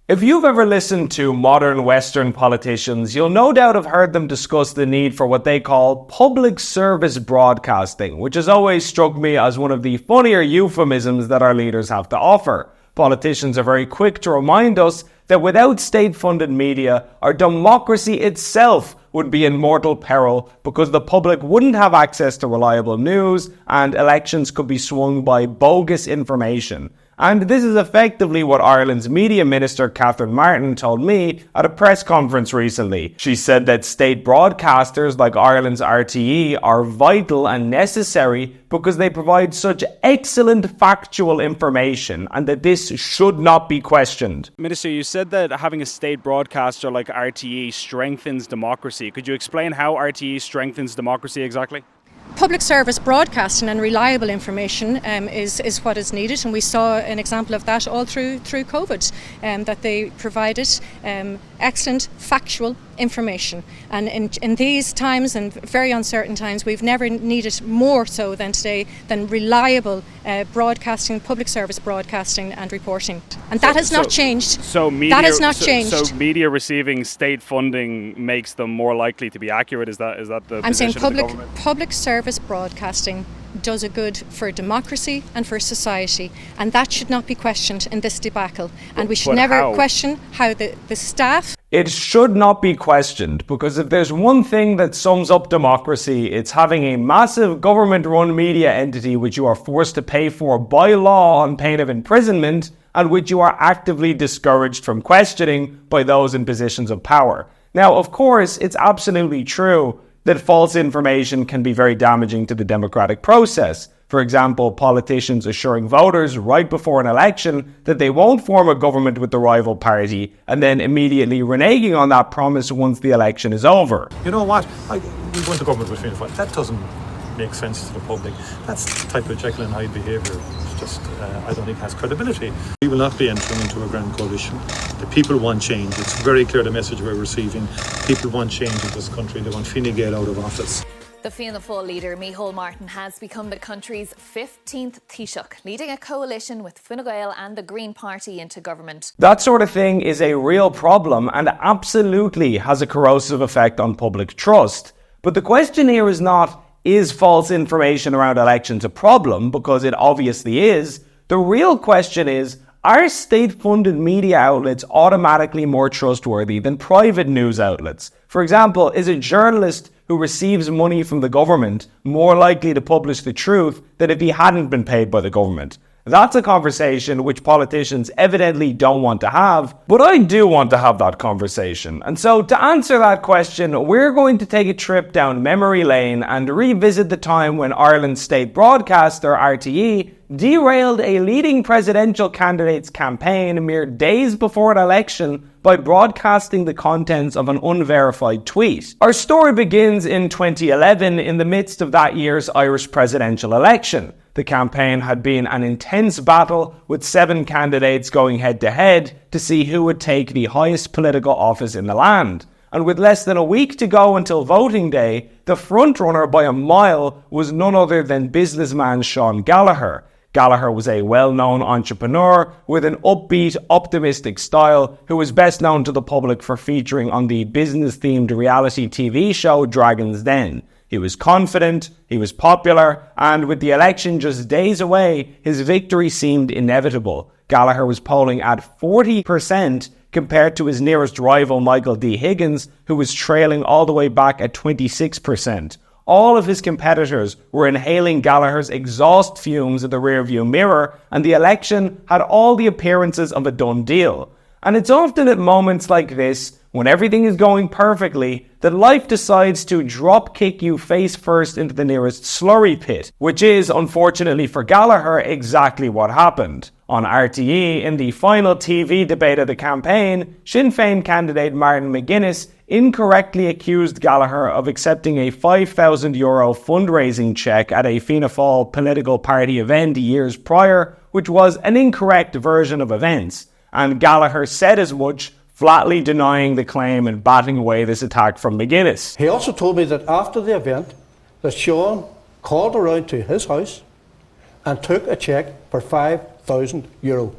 If you've ever listened to modern Western politicians, you'll no doubt have heard them discuss the need for what they call public service broadcasting, which has always struck me as one of the funnier euphemisms that our leaders have to offer. Politicians are very quick to remind us that without state-funded media, our democracy itself would be in mortal peril because the public wouldn't have access to reliable news and elections could be swung by bogus information. And this is effectively what Ireland's media minister Catherine Martin told me at a press conference recently. She said that state broadcasters like Ireland's RTE are vital and necessary because they provide such excellent factual information and that this should not be questioned. Minister, you said that having a state broadcaster like RTE strengthens democracy. Could you explain how RTE strengthens democracy exactly? Public service broadcasting and reliable information is what is needed, and we saw an example of that all through COVID, that they provided excellent factual information. And in these times and very uncertain times, we've never needed more so than today than reliable broadcasting, public service broadcasting and reporting. And that has not changed. So media, that has not changed. So media receiving state funding makes them more likely to be accurate. Is that the I'm saying position of the government? Public service broadcasting does a good for democracy and for society, and that should not be questioned in this debacle. And we should never question how the staff... It should not be questioned, because if there's one thing that sums up democracy, it's having a massive government-run media entity which you are forced to pay for by law on pain of imprisonment, and which you are actively discouraged from questioning by those in positions of power. Now, of course, it's absolutely true that false information can be very damaging to the democratic process. For example, politicians assuring voters right before an election that they won't form a government with the rival party and then immediately reneging on that promise once the election is over. You know what? We go into government with Fianna Fáil. That doesn't make sense to the public. That's the type of Jekyll and Hyde behaviour. It's just, I don't think has credibility. We will not be entering into a grand coalition. The people want change. It's very clear the message we're receiving. People want change in this country. They want Fine Gael out of office. The Fianna Fáil leader, Micheál Martin, has become the country's 15th Taoiseach, leading a coalition with Fine Gael and the Green Party into government. That sort of thing is a real problem and absolutely has a corrosive effect on public trust. But the question here is not, is false information around elections a problem? Because it obviously is. The real question is, are state-funded media outlets automatically more trustworthy than private news outlets? For example, is a journalist who receives money from the government more likely to publish the truth than if he hadn't been paid by the government? That's a conversation which politicians evidently don't want to have, but I do want to have that conversation. And so to answer that question, we're going to take a trip down memory lane and revisit the time when Ireland's state broadcaster, RTE, derailed a leading presidential candidate's campaign mere days before an election by broadcasting the contents of an unverified tweet. Our story begins in 2011 in the midst of that year's Irish presidential election. The campaign had been an intense battle with 7 candidates going head-to-head to see who would take the highest political office in the land. And with less than a week to go until voting day, the frontrunner by a mile was none other than businessman Sean Gallagher. Gallagher was a well-known entrepreneur with an upbeat, optimistic style who was best known to the public for featuring on the business-themed reality TV show Dragon's Den. He was confident, he was popular, and with the election just days away, his victory seemed inevitable. Gallagher was polling at 40% compared to his nearest rival Michael D. Higgins, who was trailing all the way back at 26%. All of his competitors were inhaling Gallagher's exhaust fumes in the rearview mirror, and the election had all the appearances of a done deal. And it's often at moments like this, when everything is going perfectly, that life decides to drop kick you face first into the nearest slurry pit, which is, unfortunately for Gallagher, exactly what happened. On RTE, in the final TV debate of the campaign, Sinn Féin candidate Martin McGuinness incorrectly accused Gallagher of accepting a €5,000 fundraising cheque at a Fianna Fáil political party event years prior, which was an incorrect version of events. And Gallagher said as much, flatly denying the claim and batting away this attack from McGuinness. He also told me that after the event, that Sean called around to his house and took a cheque for €5,000.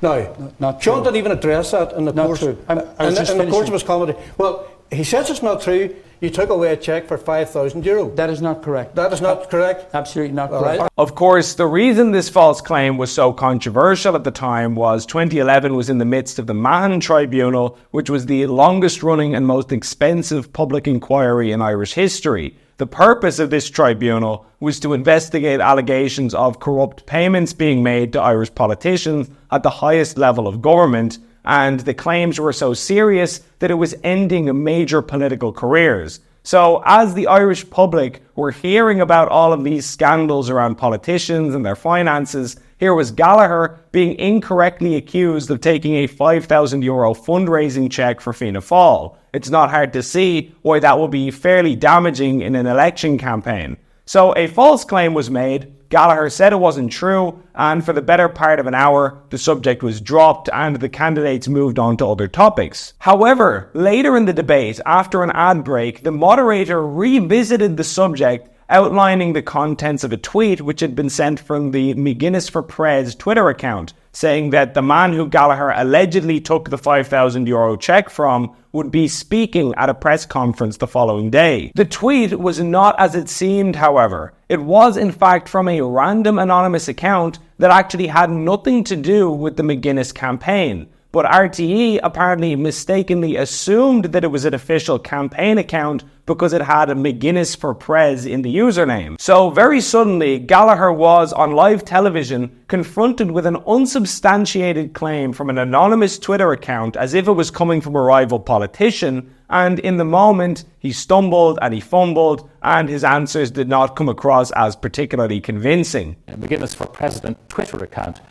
No, not Sean true. didn't even address that in the Not course. true. I was In just the course finishing. of his comedy. Well, he says it's not true. You took away a cheque for €5,000. That is not correct. That is not correct. Absolutely not All correct. right. Of course, the reason this false claim was so controversial at the time was 2011 was in the midst of the Mahon Tribunal, which was the longest running and most expensive public inquiry in Irish history. The purpose of this tribunal was to investigate allegations of corrupt payments being made to Irish politicians at the highest level of government, and the claims were so serious that it was ending major political careers. So as the Irish public were hearing about all of these scandals around politicians and their finances, here was Gallagher being incorrectly accused of taking a €5,000 fundraising cheque for Fianna Fáil. It's not hard to see why that would be fairly damaging in an election campaign. So a false claim was made, Gallagher said it wasn't true, and for the better part of an hour, the subject was dropped and the candidates moved on to other topics. However, later in the debate, after an ad break, the moderator revisited the subject, outlining the contents of a tweet which had been sent from the McGuinness for Prez Twitter account, saying that the man who Gallagher allegedly took the €5,000 cheque from would be speaking at a press conference the following day. The tweet was not as it seemed, however. It was in fact from a random anonymous account that actually had nothing to do with the McGuinness campaign. But RTE apparently mistakenly assumed that it was an official campaign account because it had a McGuinness for Prez in the username. So very suddenly, Gallagher was on live television confronted with an unsubstantiated claim from an anonymous Twitter account as if it was coming from a rival politician, and in the moment he stumbled and he fumbled and his answers did not come across as particularly convincing. McGuinness for President Twitter account.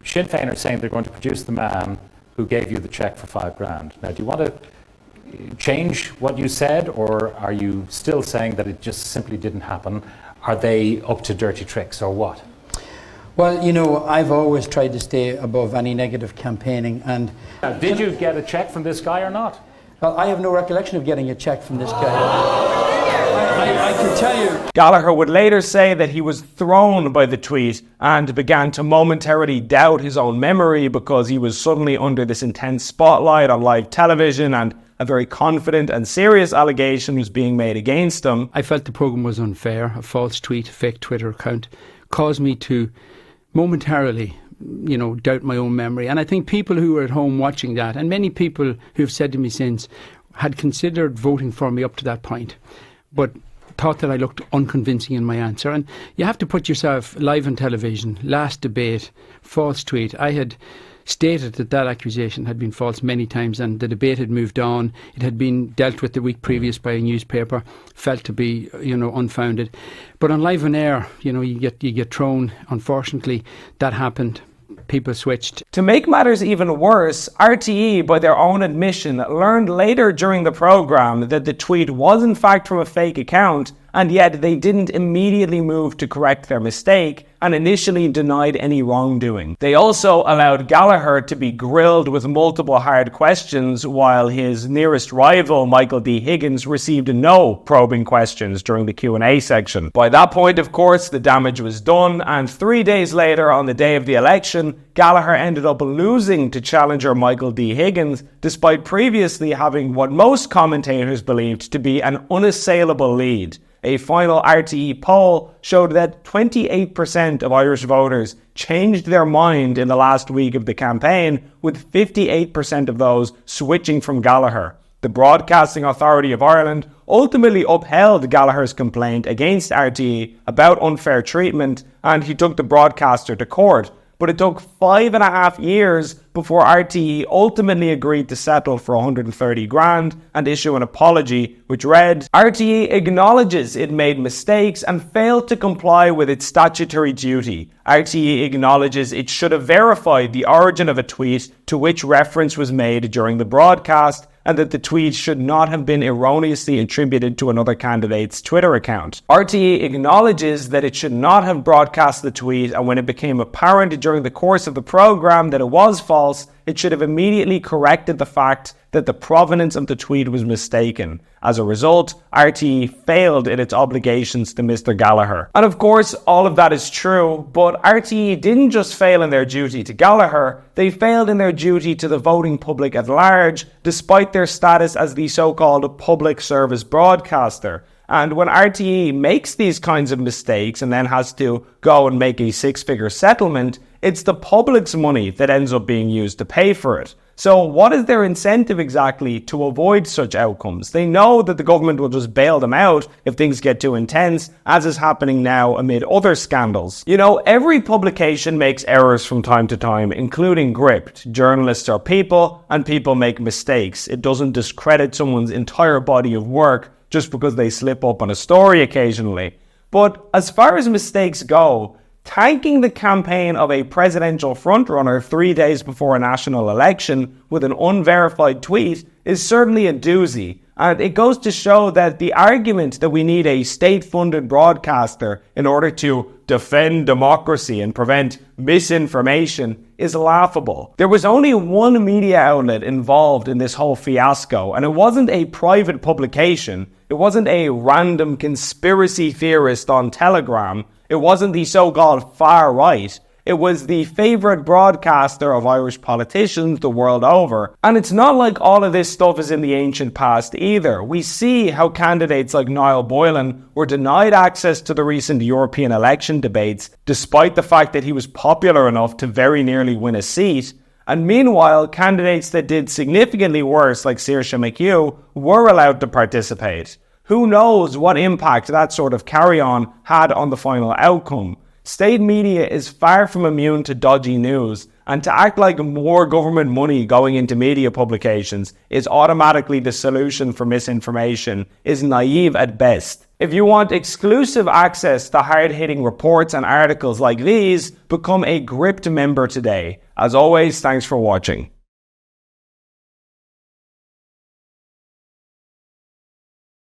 Sinn Féin are saying they're going to produce the man who gave you the cheque for $5,000. Now, do you want to change what you said, or are you still saying that it just simply didn't happen? Are they up to dirty tricks, or what? Well, you know, I've always tried to stay above any negative campaigning, and Now, did you get a cheque from this guy or not? well, I have no recollection of getting a cheque from this guy. I can tell you. Gallagher would later say that he was thrown by the tweet and began to momentarily doubt his own memory because he was suddenly under this intense spotlight on live television and a very confident and serious allegation was being made against him. I felt the programme was unfair. A false tweet, a fake Twitter account caused me to momentarily, you know, doubt my own memory. And I think people who were at home watching that, and many people who have said to me since, had considered voting for me up to that point, but thought that I looked unconvincing in my answer. And you have to put yourself live on television, last debate, false tweet. I had stated that that accusation had been false many times, and the debate had moved on. It had been dealt with the week previous by a newspaper, felt to be, you know, unfounded. But on live on air, you know, you get thrown. Unfortunately, that happened. People switched. To make matters even worse, RTE, by their own admission, learned later during the programme that the tweet was in fact from a fake account, and yet they didn't immediately move to correct their mistake and initially denied any wrongdoing. They also allowed Gallagher to be grilled with multiple hard questions while his nearest rival, Michael D. Higgins, received no probing questions during the Q&A section. By that point, of course, the damage was done, and 3 days later, on the day of the election, Gallagher ended up losing to challenger Michael D. Higgins, despite previously having what most commentators believed to be an unassailable lead. A final RTE poll showed that 28% of Irish voters changed their mind in the last week of the campaign, with 58% of those switching from Gallagher. The Broadcasting Authority of Ireland ultimately upheld Gallagher's complaint against RTE about unfair treatment, and he took the broadcaster to court. But it took 5.5 years before RTE ultimately agreed to settle for $130,000 and issue an apology, which read, RTE acknowledges it made mistakes and failed to comply with its statutory duty. RTE acknowledges it should have verified the origin of a tweet to which reference was made during the broadcast, and that the tweet should not have been erroneously attributed to another candidate's Twitter account. RTE acknowledges that it should not have broadcast the tweet, and when it became apparent during the course of the programme that it was false, it should have immediately corrected the fact that the provenance of the tweet was mistaken. As a result, RTE failed in its obligations to Mr. Gallagher. And of course, all of that is true, but RTE didn't just fail in their duty to Gallagher, they failed in their duty to the voting public at large, despite their status as the so-called public service broadcaster. And when RTE makes these kinds of mistakes and then has to go and make a six-figure settlement, it's the public's money that ends up being used to pay for it. So what is their incentive exactly to avoid such outcomes? They know that the government will just bail them out if things get too intense, as is happening now amid other scandals. You know, every publication makes errors from time to time, including Gript. Journalists are people, and people make mistakes. It doesn't discredit someone's entire body of work just because they slip up on a story occasionally. But as far as mistakes go, tanking the campaign of a presidential frontrunner 3 days before a national election with an unverified tweet is certainly a doozy. And it goes to show that the argument that we need a state-funded broadcaster in order to defend democracy and prevent misinformation is laughable. There was only one media outlet involved in this whole fiasco, and it wasn't a private publication. It wasn't a random conspiracy theorist on Telegram. It wasn't the so-called far right. It was the favourite broadcaster of Irish politicians the world over. And it's not like all of this stuff is in the ancient past either. We see how candidates like Niall Boylan were denied access to the recent European election debates, despite the fact that he was popular enough to very nearly win a seat. And meanwhile, candidates that did significantly worse, like Saoirse McHugh, were allowed to participate. Who knows what impact that sort of carry-on had on the final outcome? State media is far from immune to dodgy news, and to act like more government money going into media publications is automatically the solution for misinformation is naive at best. If you want exclusive access to hard-hitting reports and articles like these, become a Gript member today. As always, thanks for watching.